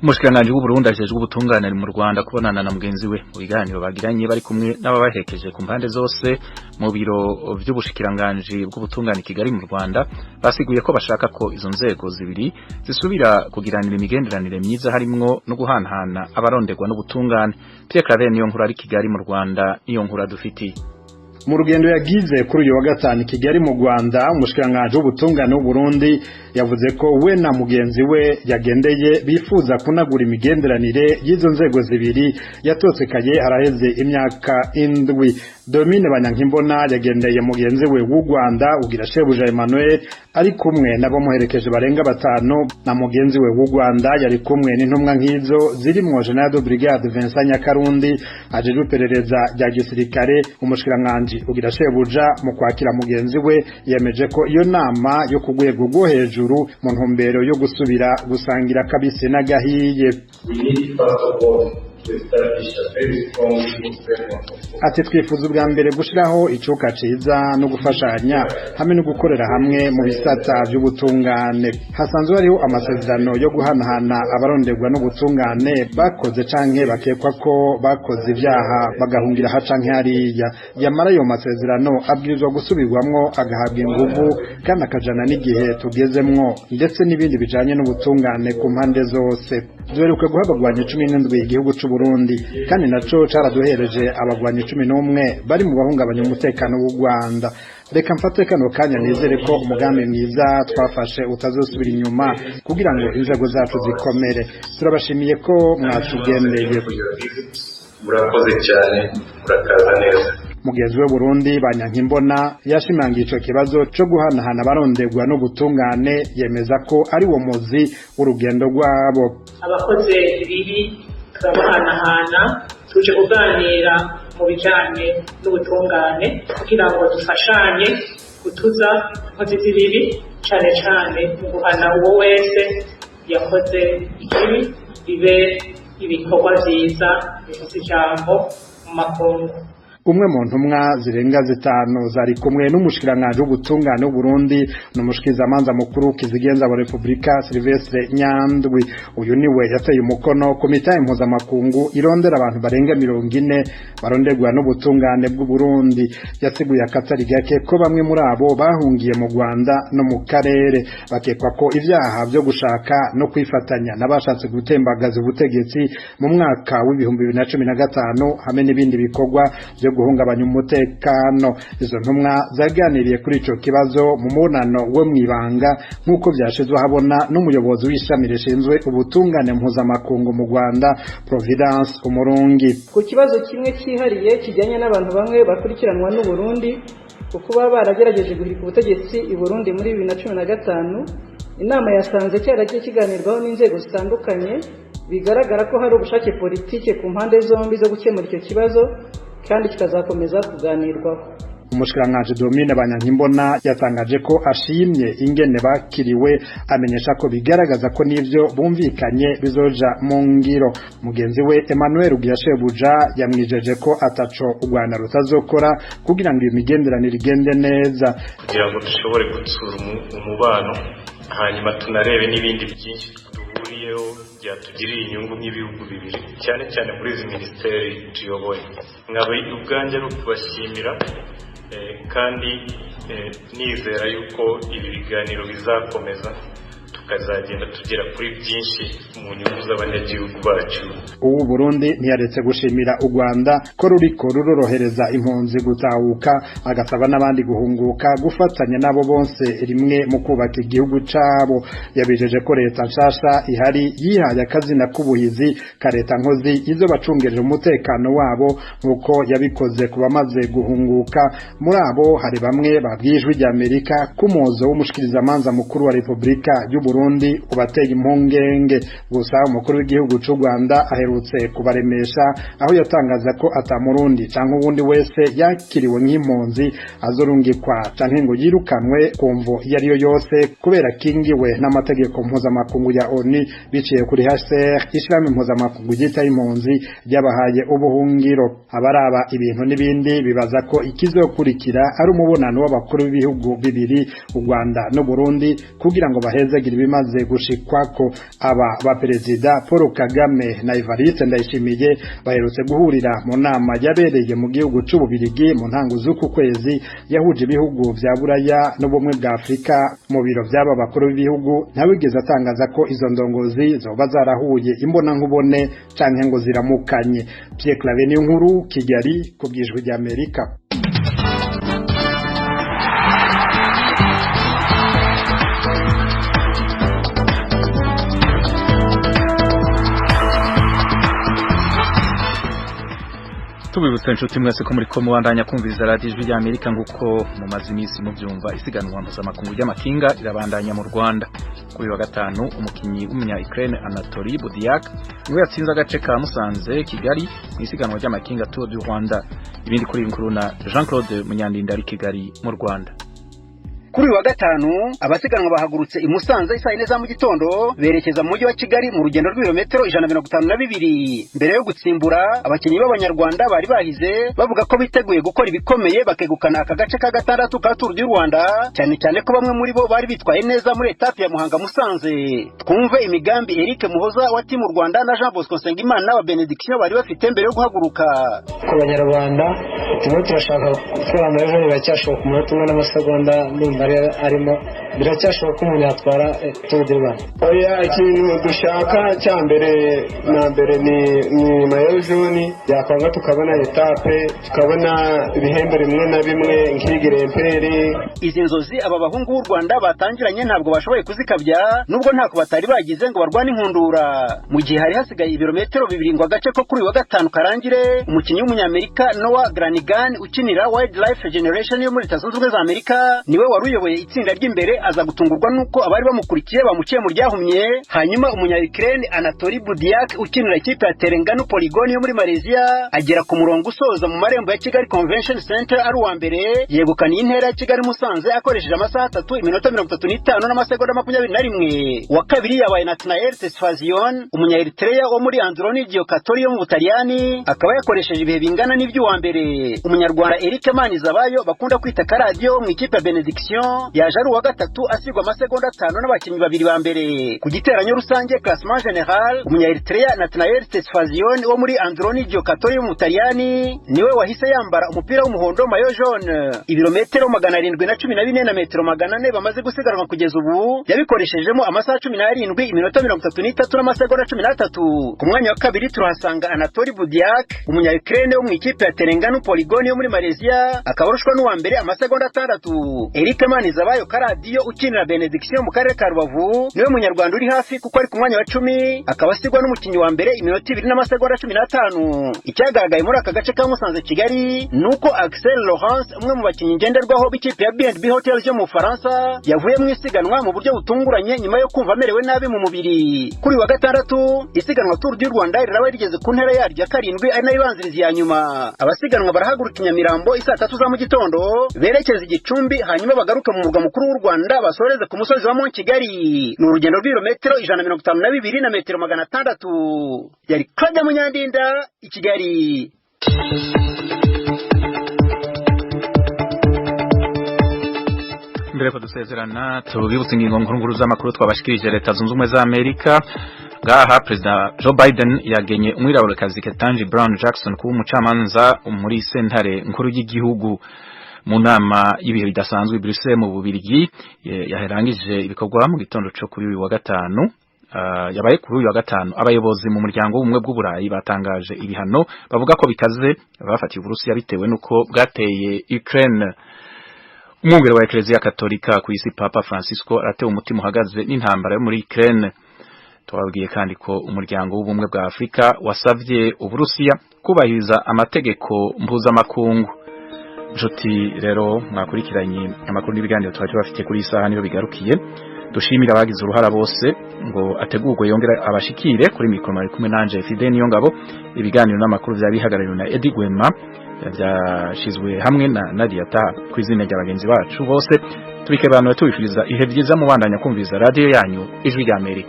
Umushikiranganji w'Uburundi ajejwe ubutungane mu Rwanda kubonana na mugenzi we mu biganiro bagiranye bari kumwe n'ababahekeje ku mpande zose mu biro vy'ubushikiranganji bw'ubutungane Kigali mu Rwanda basiguye ko bashaka ko izo nzego zibiri zisubira kugiranira imigenderanire myiza harimwo no guhanahana abaronderwa n'ubutungane. Pierre Claver niyo nkuru ari Kigali mu Rwanda niyo nkuru dufitiye. Mu rugendo yagize kuri uyu wa gatanu Kigali mu Rwanda, umushikiranganji w'ubutungane w'u Burundi yavuze ko we na mugenzi we yagendeye bifuza kunagura imigenderanire y'izo nzego zibiri yatosekaye haraheze imyaka 7. Domine Banyankimbona yagendeye mugenzi we w'u Rwanda ugira Shebuja Emmanuel ari kumwe nabo muherekeje barenga 5 na mugenzi we w'u Rwanda yari kumwe n'intumwa nk'izo zirimwo General de Brigade Vincent Nyakarundi ajeje iperereza rya gisirikare. Umushikiranganji ugira Shebuja mu kwakira mugenzi we yemeje ko iyo nama yo ku rwego rwo hejuru mu ntumbero yo gusubira gusangira kabise n'agahiye. Ati twifuza ubwa mbere gushiraho icuka ciza no gufashanya hamwe no gukorera hamwe mu bisata by'ubutungane. Hasanzwe hariho amasezerano yo guhanahana abaronderwa n'ubutungane bakoze canke bakekwa ko bakoze ibyaha bagahungira ha canke hariya. Yamara ayo masezerano abwirizwa gusubirwamwo agahabwa inguvu kandi akajana n'igihe tugezemwo ndetse n'ibindi bijanye n'ubutungane ku mpande zose. Duheruka guhabagwanya 17 igihugu c'u Burundi kandi naco caraduhereje abagwanyi 11 bari mu bahungabanya umutekano w'u Rwanda. Reka mfate kano kanya nizere ko umugambi mwiza twafashe utazosubira inyuma kugira ngo inzego zacu zikomere. Turabashimiye ko mwatugendeye. Murakoze cyane, murakaza neza. Mugenzi we Burundi Banyankimbona yashimangiye ico kibazo cyo guhanahana abaronderwa n'ubutungane, yemeza ko ari wo muzi w'urugendo rwabo. Abakoze ibibi turabahanahana, tuje kuganira mu bijanye n'ubutungane kugira ngo dufashanye gutuza inkozi z'ibibi, cane cane mu guhana uwo wese yakoze ikibi, bibe ibikorwa vyiza bifite ijambo mu makungu. Umwe mu ntumwa zirenga 5 zari kumwe n'umushikiranganje w'ubutungane w'u Burundi n'umushikizamanza mukuru kizigenza wa Republika Silvestre Nyandwi. Uyu niwe yateye umukono komite mpuzamakungu irondera abantu barenga 40 baronderwa n'ubutungane bw'u Burundi. Yasiguye akatari gake ko bamwe muri abo bahungiye mu Rwanda no mu karere bakekwa ko ivyaha byo gushaka no kwifatanya n'abashatse gutembagaza ubutegetsi mu mwaka w'2015 hamwe n'ibindi bikorwa byo guhungabanya umutekano. Izo ntumwa zaganiriye kuri ico kibazo mu munano we mwibanga nkuko byashizwe habona n'umuyobozi w'ishami rishinzwe ubutungane mpuzamakungu mu Rwanda Providence Umurungi. Ku kibazo kimwe cyihariye kijyanye n'abantu bamwe bakurikiranwa n'u Burundi kuko baragerageje guhirika ubutegetsi i Burundi muri 2015, inama yasanze cyaragiye kiganirwaho n'inzego zitandukanye, bigaragara ko hari ubushake politike ku mpande zombi zo gukemura icyo kibazo kandi kikazakomeza kuganirwaho. Umushikiranganji Domine Banyankimbona yatangaje ko ashimye ingene bakiriwe, amenyesha ko bigaragaza ko nivyo bumvikanye bizoja mu ngiro. Mugenzi we Emmanuel Ugiyashebuja yamwijeje ko ataco u Rwanda rutazokora kugira ngo imigenderanire igende neza, kugira ngo dushobore gutsura umubano hanyuma tunarebe n'ibindi byinshi duhuriyeho byatugirira inyungu nk'ibihugu bibiri, cyane cyane muri izi ministeri tuyoboye. Nkabaye ubwanjye ari ukubashimira kandi nizera yuko ibi biganiro bizakomeza tukazagenda tugera kuri byinshi mu nyungu z'abanyagihugu bacu. Ubu Burundi ntiyaretse gushimira u Rwanda ko ruriko rurorohereza impunzi gutahuka, agasaba n'abandi guhunguka gufatanya nabo bonse rimwe mu kubaka igihugu cabo. Yabijeje ko leta nshasha ihari yihaye akazina k'ubuhizi ka leta nkozi izo bacungerera umutekano wabo nkuko yabikoze ku bamaze guhunguka. Muri abo hari bamwe babwijwe rya Amerika kumuzo w'umushikirizamanza mukuru wa Republika y'u Burundi ubateye impungenge. Gusa umukuru w'igihugu cy'u Rwanda aherutse kubaremesha aho yatangaza ko atamurundi canke uwundi wese yakiriwe nk'impunzi azorungikwa canke ngo yirukanwe kumvo yariyo yose kubera kingiwe n'amategeko mpuzamakungu ya ONU biciye kuri HCR, ishirahamwe mpuzamakungu ryita impunzi ryabahaye ubuhungiro. Abaraba ibintu n'ibindi bibaza ko ikizokurikira ari umubonano w'abakuru b'ibihugu bibiri u Rwanda no Burundi kugira ngo bahezegire ibimaze gushikwako. Aba baperezida Paul Kagame na Evariste Ndayishimiye baherutse guhurira mu nama yabereye mu gihugu c'Ububirigi mu ntango z'uku kwezi yahuje ibihugu vya Buraya n'ubumwe bwa Afrika. Mu biro vy'aba bakuru b'ibihugu ntawigeze atangaza ko izo ndongozi zoba zarahuye imbona nkubone canke ngo ziramukanye. Pierre Claver Niyonkuru, Kigali, ku bw'Ijwi ry'Amerika. Tubibutse inshuti mwese ko muri ko mubandanya kumviriza radio Ijwi ry'Amerika nguko mu mazimisi mu byumva isiganwa mpuzamakungu ry'amakinga irabandanya mu Rwanda. Kuri wa gatanu umukinyi w'umunya Ukraine Anatoly Budiak niwe yatsinze agace ka Musanze Kigali mu isiganwa ry'amakinga Tour du Rwanda. Ibindi kuri inkuru na Jean-Claude Munyandinda ari Kigali mu Rwanda. Kuri wa gatanu abasiganwa bahagurutse i Musanze isaa 4 za mu gitondo berekeza mu mujyi wa Kigali mu rugendo rw'ibirometero 152. Mbere yo gutsimbura abakinyi b'Abanyarwanda bari bahize bavuga ko biteguye gukora ibikomeye bakegukana aka gace ka gatandatu ka Tour du Rwanda, cyane cyane ko bamwe muri bo bari bitwaye neza muri etape ya Muhanga Musanze. Twumve imigambi Eric Muhoza wa Team Rwanda na Jean Bosco Nsengimana wa Benediction bari bafite mbere yo guhaguruka. Ku Banyarwanda turashaka gutwara amajeje biracyashoboka ku munota umwe n'amasegonda n'imba arimo biracyashoboka umuntu yatwara Tour du Rwanda. Oya, ikintu dushaka cya mbere na mbere ni mayo jaune yakwanga tukabona etape tukabona ibihembo rimwe na bimwe nk'igiremperi. Izi nzozi aba bahungu b'u Rwanda batangiranye ntabwo bashoboye kuzikabya nubwo ntako batari bagize ngo barwane inkundura. Mu gihe hari hasigaye ibirometero 2 ngo agace ko kuri wa gatanu karangire, umukinyi w'umunyamerika Noah Granigan ukinira Wildlife Generation yo muri Leta Zunze Ubumwe za Amerika niwe waruyoboye itsinda ry'imbere aza gutungurwa nuko abari bamukurikiye bamuciye mu ryahumye. Hanyuma umunya Ukraine Anatoly Budiak ukinira ikipe ya Terengganu Polygon yo muri Malaysia agera ku murongo usoza mu marembo ya Kigali Convention Center ari uwa mbere, yegukaniye intera ya Kigali Musanze akoresheje amasaha 3 iminota 35 n'amasegonda 21. Wa kabiri yabaye Nathanael Tesfazion umunya Eritrea wo muri Androni Giocatori yo mu Butaliyani akaba yakoresheje ibihe bingana n'iby'uwa mbere. Umunyarwanda Eric Manizabayo bakunda kwita Karadio mu ikipe ya Benediction yaje ari uwa gatatu asigwa amasegonda 5 n'abakinnyi babiri ba mbere. Ku giteranyo rusange classement general umunya Eritrea Nathanael Tesfazion wo muri Androni Giocatori mu Butaliyani niwe wahise yambara umupira w'umuhondo mayo jaune. Ibirometero 714 na metero 400 bamaze gusiganwa kugeza ubu yabikoreshejemo amasaha 17 iminota 33 n'amasegonda 13. Ku mwanya wa kabiri turahasanga Anatoly Budiak umunya Ukraine wo mu ikipe ya Terengganu Polygon yo muri Malaysia akabarushwa n'uwa mbere amasegonda 6. Eric Manizabayo Karadio ukinira Benediction mu karere ka Rubavu niwe munyarwanda uri hafi kuko ari ku mwanya wa 10 akaba asigwa n'umukinyi wa mbere iminota 2 n'amasegonda 15. Icyagaragaye muri aka gace ka Musanze Kigali nuko Axel Laurence umwe mu bakinyi ngenderwaho b'ikipe ya B&B Hotels yo mu Faransa yavuye mu isiganwa mu buryo butunguranye nyuma yo kumva amerewe nabi mu mubiri. Kuri wa gatandatu isiganwa Tour du Rwanda riraba rigeze ku ntera yaryo ya 7 ari nayo ibanziriza ya nyuma. Abasiganwa barahaguruka Nyamirambo isaa 3 za mu gitondo berekeza Igicumbi hanyuma bagaruka mu murwa mukuru w'u Rwanda basoreze ku musozi wa Mont Kigali. Ni urugendo rw'ibirometero 152 na metero 600. Yari Claude Munyandinda i Kigali. Mbere ko dusezerana tubibutse ingingo nkuru z'amakuru twabashikirije. Leta Zunze Ubumwe za Amerika ngaha President Joe Biden yagenye umwiraburekazi Ketanji Brown Jackson kuba umucamanza muri sentare nkuru y'igihugu mu nama y'ibihe bidasanzwe Brussels mu Bubiligi yaherangije ibikorwa mu gitondo cyo kuri uyu wa gatanu. Yabaye kuri uyu wa gatanu abayobozi mu muryango w'ubumwe bw'Uburayi batangaje ibihano bavuga ko bikaze bafatiye Uburusiya bitewe nuko bwateye Ukraine. Umwungere wa Eklezia Katolika ku isi Papa Francisco aratewe umutima uhagaze n'intambara yo muri Ukraine. Twabwiye kandi ko umuryango w'ubumwe bwa Afrika wasavye Uburusiya kubahiriza amategeko mpuzamakungu. Joti rero mwakurikiranye amakuru n'ibiganiro twaje bafite kuri isaha niyo bigarukiye. Dushimira abagize uruhara bose ngo ategurwe yongera abashikire kuri mikoro ari kumwe nanje Fidel Niyongabo. Ibiganiro n'amakuru byabihagarariwe na Eddie Gwema byashizwe hamwe na Nadia Ta ku izina ry'abagenzi bacu bose. Tubike abantu tubifuriza ihe byiza mu bandanya kumviza radio yanyu Ijwi ry'Amerika.